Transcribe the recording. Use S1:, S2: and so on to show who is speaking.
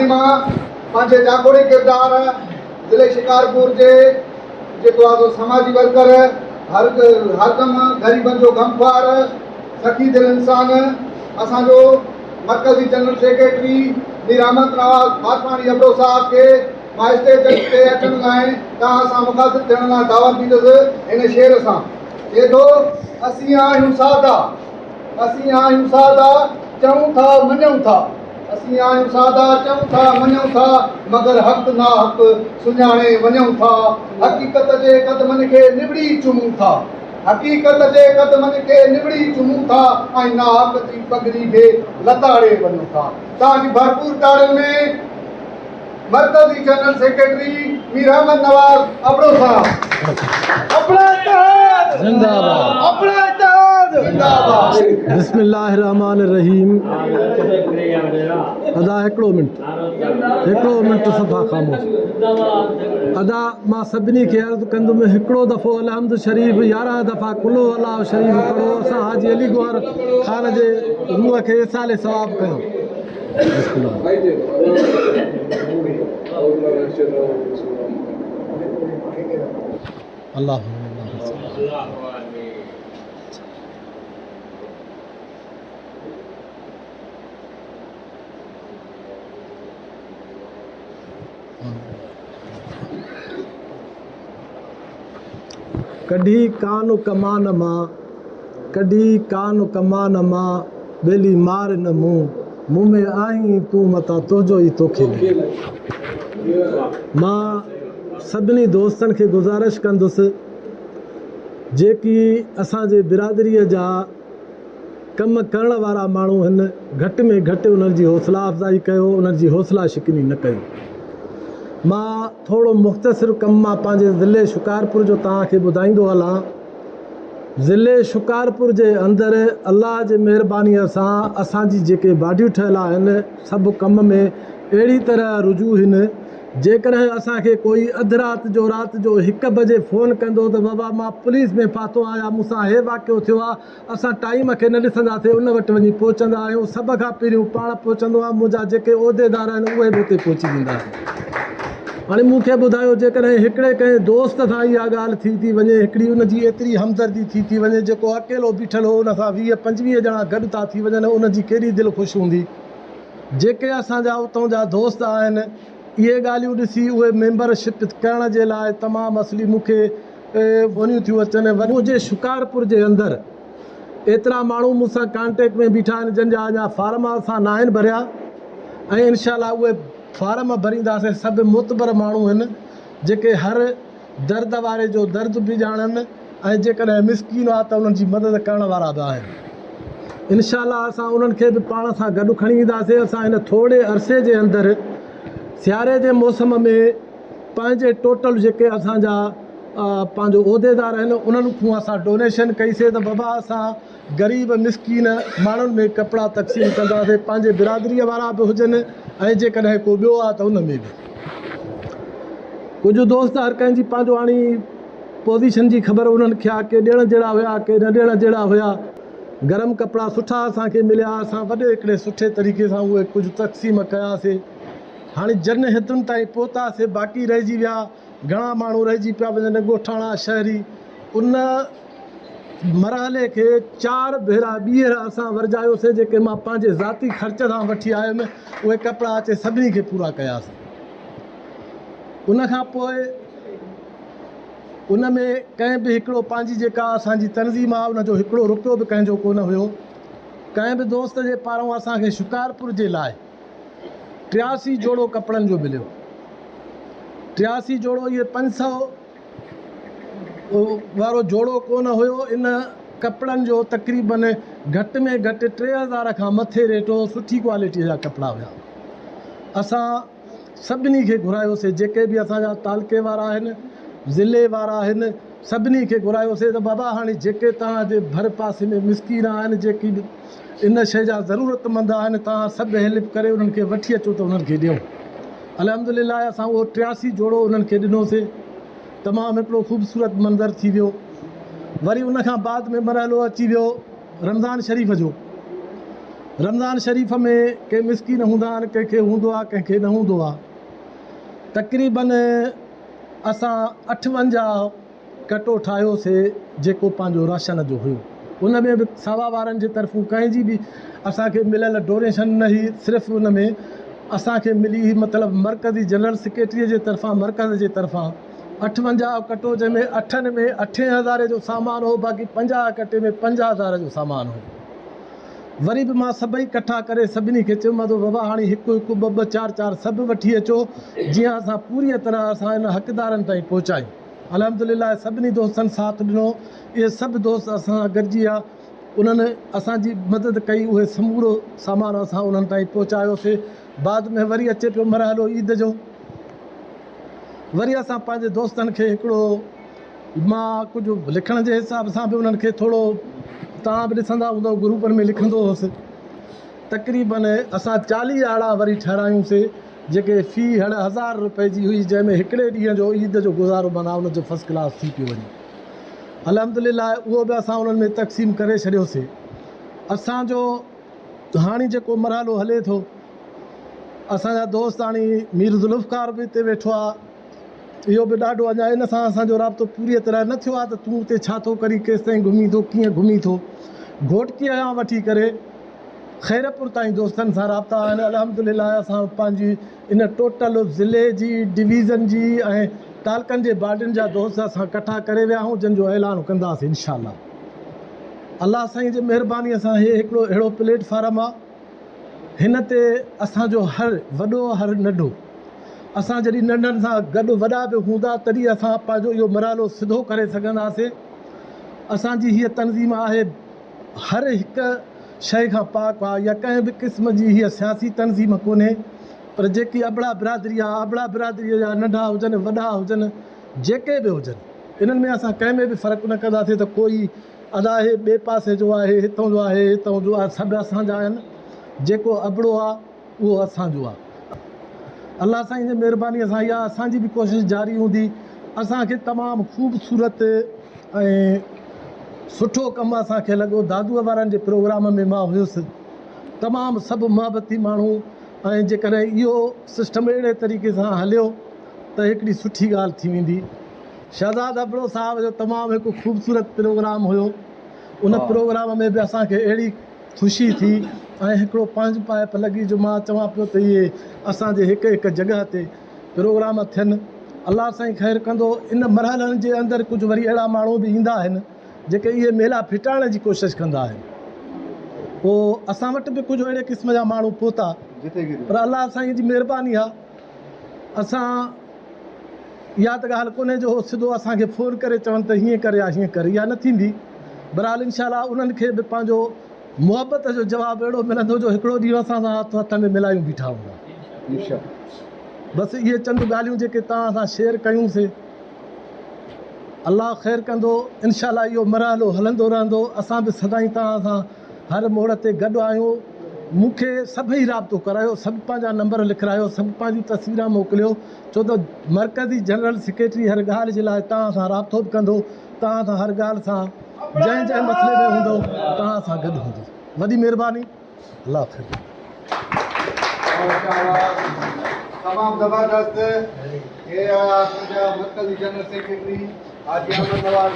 S1: हाणे मां पंहिंजे जागोड़ी किरदार ज़िले शिकारपुर जे जेको आहे समाजी वर्कर हरदम ग़रीबनि जो गमख्वार सखी दिल इंसान असांजो मरकज़ी जनरल सेक्रेटरी मीर अहमद नवाज़ पासवानी अबड़ो साहब खे मां स्टेज ते अचण लाइ तव्हां सां मुखातिब थियण लाइ दावत ॾींदुसि हिन शेर सां। चए थो असीं आहियूं सादा चऊं था मञूं था, असीं आहियूं सादा चऊं था मञूं था, मगर हक़ ना हक़ सुञाणे वञूं था। हक़ीक़त जे क़दमनि खे निबड़ी चुमूं था, हक़ीक़त जे क़दमनि खे निबड़ी चुमूं था ऐं ना हक़ जी पगड़ी खे लताड़े वञूं था। तव्हांजी भरपूर ताड़ियुनि में मरकज़ी जनरल सेक्रेटरी मीर अहमद नवाज़ अबड़ो साहब। अपना इत्तेहाद जिंदाबाद, अपना इत्तेहाद जिंदाबाद।
S2: बिस्मिल्लाहिर्रहमानिर्रहीम। अदा हिकिड़ो मिंट सफ़ा ख़ामोश। अदा मां सभिनी खे अर्ज़ु कंदुमि हिकिड़ो दफ़ो अलहम्द शरीफ़ 11 दफ़ा कुलो अलाह शरीफ़ पढ़ो। असां हाजी अली गुहर ख़ान जे रूह खे इसाले सवाब कयूं। अल्लाह कढी कान कमान मां, कढी कान कमान मां, बेली मार न मुंह में आई तूं मता तुंहिंजो ई तोखे। मां सभिनी दोस्तनि खे गुज़ारिश कंदुसि जेकी असांजे बिरादरीअ जा कम करण वारा माण्हू आहिनि, घटि में घटि उन्हनि जी हौसला अफ़ज़ाई कयो, उन्हनि जी हौसला शिकनी न कयो। मां थोरो मुख़्तसिर कमु मां पंहिंजे ज़िले शिकारपुर जो तव्हांखे ॿुधाईंदो हलां। ज़िले शिकारपुर जे अंदरि अल्लाह जे महिरबानीअ सां असांजी जेके बाडियूं ठहियल आहिनि सभु कम में अहिड़ी तरह रुजू आहिनि। जेकॾहिं असांखे कोई अधु राति जो 1 बजे फ़ोन कंदो त बाबा मां पुलिस में फाथो आहियां, मूंसां हे वाक़ियो थियो आहे, असां टाइम खे न ॾिसंदासीं, उन वटि वञी पहुचंदा आहियूं। सभ खां पहिरियों पाण पहुचंदो आहे, मुंहिंजा जेके उहिदेदार आहिनि उहे बि हुते पहुची वेंदा आहिनि। हाणे मूंखे ॿुधायो जेकॾहिं हिकिड़े कंहिं दोस्त सां इहा ॻाल्हि थी वञे, हिकिड़ी उनजी एतिरी हमदर्दी थी वञे, जेको अकेलो बीठल हो उन सां 20-25 ॼणा गॾु था थी वञनि, उनजी केॾी दिलि ख़ुशि हूंदी। जेके असांजा उतां जा दोस्त आहिनि इहे ॻाल्हियूं ॾिसी उहे मेंबरशिप करण जे लाइ तमामु असली मूंखे फ़ोनियूं थियूं अचनि। वञो जे शिकारपुर जे अंदरि एतिरा माण्हू मूंसां कांटेक्ट में बीठा आहिनि जंहिंजा अञा फार्म असां न आहिनि भरिया, ऐं इनशाला उहे फार्म भरींदासीं। सभु मुतबर माण्हू आहिनि जेके हर दर्द वारे जो दर्द बि ॼाणनि, ऐं जेकॾहिं मिसकीन आहे त उन्हनि जी मदद करण वारा बि आहिनि। इनशाला असां उन्हनि खे बि पाण सां गॾु खणी ईंदासीं। असां हिन थोरे अरसे जे अंदरि सियारे जे मौसम में पंहिंजे टोटल जेके असांजा पंहिंजो उहिदेदार आहिनि उन्हनि खां असां डोनेशन कईसीं त बाबा असां ग़रीब मिसकीन माण्हुनि में कपिड़ा तक़सीम कंदासीं, पंहिंजे बिरादरीअ वारा बि हुजनि ऐं जेकॾहिं को ॿियो आहे त उन में बि। कुझु दोस्त हर कंहिंजी पंहिंजो हाणे पोज़ीशन जी ख़बर उन्हनि खे आहे, के ॾियण जहिड़ा हुया, के न ॾियण जहिड़ा हुया। गरम कपिड़ा सुठा असांखे मिलिया, असां वॾे हिकिड़े सुठे तरीक़े सां उहे कुझु तक़सीम कयासीं। हाणे जन हितुनि ताईं पहुतासीं, बाक़ी रहिजी विया, घणा माण्हू रहिजी पिया वञनि ॻोठाणा शहरी। उन मरहले खे 4 भेरा ॿीहर असां वरजायोसीं, जेके मां पंहिंजे ज़ाती ख़र्च सां वठी आयुमि। उहे कपिड़ा अचे सभिनी खे पूरा कयासीं। उन खां पोइ उन में कंहिं बि हिकिड़ो पंहिंजी जेका असांजी तनज़ीम आहे उनजो हिकिड़ो रुपयो बि कंहिंजो कोन हुयो। कंहिं बि दोस्त जे पारां असांखे शिकारपुर जे लाइ 83 जोड़ो कपिड़नि जो मिलियो। 83 जोड़ो, इहे 500 वारो जोड़ो कोन हुयो। इन कपिड़नि जो तक़रीबन घटि में घटि 3000 खां मथे रेट हो। सुठी क्वालिटीअ जा कपिड़ा हुया। असां सभिनी खे घुरायोसीं, जेके बि असांजा तालके वारा आहिनि, ज़िले वारा आहिनि, सभिनी खे घुरायोसीं त बाबा हाणे जेके तव्हांजे भर पासे में मिसकीन आहिनि, जेकी इन शइ जा ज़रूरतमंद आहिनि, तव्हां सभु हेल्प करे उन्हनि खे वठी अचो त उन्हनि खे ॾियूं। अल्हम्दुलिल्लाह असां उहो 83 जोड़ो उन्हनि खे ॾिनोसीं। तमामु हिकिड़ो ख़ूबसूरत मंज़र थी वियो। वरी उन खां बाद में मरहलो अची वियो रमज़ान शरीफ़ जो। रमज़ान शरीफ़ में के मिसकीन हूंदा आहिनि, कंहिंखे हूंदो आहे कंहिंखे न हूंदो आहे। तक़रीबन असां 58 कटो ठाहियोसीं जेको पंहिंजो राशन जो हुयो। उन में बि सावा वारनि जे तरफ़ूं कंहिंजी बि असांखे मिलियल डोनेशन न हुई, सिर्फ़ु उन में असांखे मिली हुई मतिलबु मरकज़ी जनरल सेक्रेटरीअ जे तरफ़ां मरकज़ जे तरफ़ां 58 कटो, जंहिंमें 8 में 8,000 जो सामान हो, बाक़ी 50 कटे में 50,000 जो सामान हो। वरी बि मां सभई इकट्ठा करे सभिनी खे चयो, मां बाबा हाणे हिकु हिकु ॿ ॿ चारि चारि सभु वठी अचो, जीअं असां पूरी तरह असां इन हक़दारनि ताईं पहुचायूं। अल्हम्दुलिल्लाह सभिनी दोस्तनि साथ ॾिनो, इहे सभु दोस्त असां गॾिजी विया, उन्हनि असांजी मदद कई, उहे समूरो सामान असां उन्हनि ताईं पहुचायोसीं। बाद में वरी अचे पियो मरहलो ईद जो, वरी असां पंहिंजे दोस्तनि खे हिकिड़ो, मां कुझु लिखण जे हिसाब सां बि उन्हनि खे थोरो, तव्हां बि ॾिसंदा हूंदव ग्रुपनि में लिखंदो हुउसि, तक़रीबन असां 40 आड़ा वरी ठहिरायूंसीं, जेके फ़ी हड़ 1000 रुपए जी हुई, जंहिंमें हिकिड़े ॾींहं जो ईद जो गुज़ारो माना उनजो फस्ट क्लास थी पियो वञे। अल्हम्दुलिल्लाह उहो बि असां उन्हनि में तक़सीम करे छॾियोसीं। असांजो हाणे जेको मरहलो हले थो, असांजा दोस्त हाणे मीर ज़ुल्फ़कार बि हिते वेठो आहे, इहो बि ॾाढो अञा इन सां असांजो राब्तो पूरी तरह न थियो आहे त तूं हुते छा थो करी, केसि ताईं घुमी थो, कीअं घुमी थो। घोटकीअ खां वठी करे ख़ैरपुर ताईं दोस्तनि सां राब्ता आहिनि। अल्हम्दुलिल्लाह असां पंहिंजी इन टोटल ज़िले जी, डिवीज़न जी ऐं तालकनि जे बाडियुनि जा दोस्त असां इकट्ठा करे विया आहियूं, जंहिंजो ऐलान कंदासीं इंशाअल्लाह। अलाह साईं जी महिरबानीअ सां हे हिकिड़ो अहिड़ो प्लेटफार्म आहे, हिन ते असांजो हर वॾो हर नंढो, असां जॾहिं नंढनि सां गॾु वॾा बि हूंदा तॾहिं असां पंहिंजो इहो मरहलो सिधो करे सघंदासीं। असांजी हीअ तनज़ीम आहे, हर हिकु शइ खां पाक आहे, या कंहिं बि क़िस्म जी हीअ सियासी तनज़ीम कोन्हे, पर जेकी अबड़ा बिरादरी आहे, अबड़ा बिरादरीअ जा नंढा हुजनि वॾा हुजनि, जेके बि हुजनि, इन्हनि में असां कंहिं में बि फ़र्क़ु न कंदासीं त कोई अदा हे ॿिए पासे जो आहे, हितां जो आहे, हितां जो आहे, सभु असांजा आहिनि। जेको अबड़ो आहे उहो असांजो आहे। अलाह साईं जी महिरबानीअ सां इहा असांजी बि कोशिशि जारी हूंदी। असांखे तमामु ख़ूबसूरत ऐं सुठो कमु असांखे लॻो। दादूअ वारनि जे प्रोग्राम में मां हुयुसि, तमामु सभु मुहबती माण्हू, ऐं जेकॾहिं इहो सिस्टम अहिड़े तरीक़े सां हलियो त हिकिड़ी सुठी ॻाल्हि थी वेंदी। शहज़ाद अबड़ो साहब जो तमामु हिकु ख़ूबसूरत प्रोग्राम हुयो, उन प्रोग्राम में बि असांखे अहिड़ी ख़ुशी थी ऐं हिकिड़ो पंहिंज पाइप लॻी, जो मां चवां पियो त इहे असांजे हिकु हिकु जॻह ते प्रोग्राम थियनि। अलाह साईं ख़ैरु कंदो। इन मरहलनि जे अंदरि कुझु वरी अहिड़ा माण्हू बि ईंदा आहिनि जेके इहे मेला फिटाइण जी कोशिशि कंदा आहिनि। पोइ असां वटि बि कुझु अहिड़े क़िस्म जा माण्हू पहुता, पर अलाह साईं जी महिरबानी आहे, असां इहा त ॻाल्हि कोन्हे जो सिधो असांखे फ़ोन करे चवनि त हीअं करे या हीअं करे, इहा न थींदी। बहरहाल इंशाअल्लाह उन्हनि खे बि पंहिंजो मुहबत जो जवाबु अहिड़ो मिलंदो जो हिकिड़ो ॾींहुं असां सां हथ हथ में मिलायूं बीठा हूंदा। बसि इहे चंद ॻाल्हियूं जेके तव्हां सां शेयर कयूंसीं, अलाह ख़ैरु कंदो। इंशाअल्लाह इहो मरहलो हलंदो रहंदो। असां बि सदाईं तव्हां सां हर मोड़ ते गॾु आहियूं। मूंखे सभई राब्तो करायो, सभु पंहिंजा नंबर लिखायो, सभु पंहिंजूं तस्वीरां मोकिलियो, छो त मरकज़ी जनरल सेक्रेटरी हर ॻाल्हि जे लाइ तव्हां सां राब्तो बि कंदो, तव्हां सां हर ॻाल्हि सां जंहिं जंहिं मसइले में हूंदो तव्हां सां गॾु हूंदो। वॾी महिरबानी, अलाह ख़ैरु।
S1: तमामु ज़बरदस्त। ये मरकज़ी जनरल सेक्रेटरी हाजी अहमद नवाज़।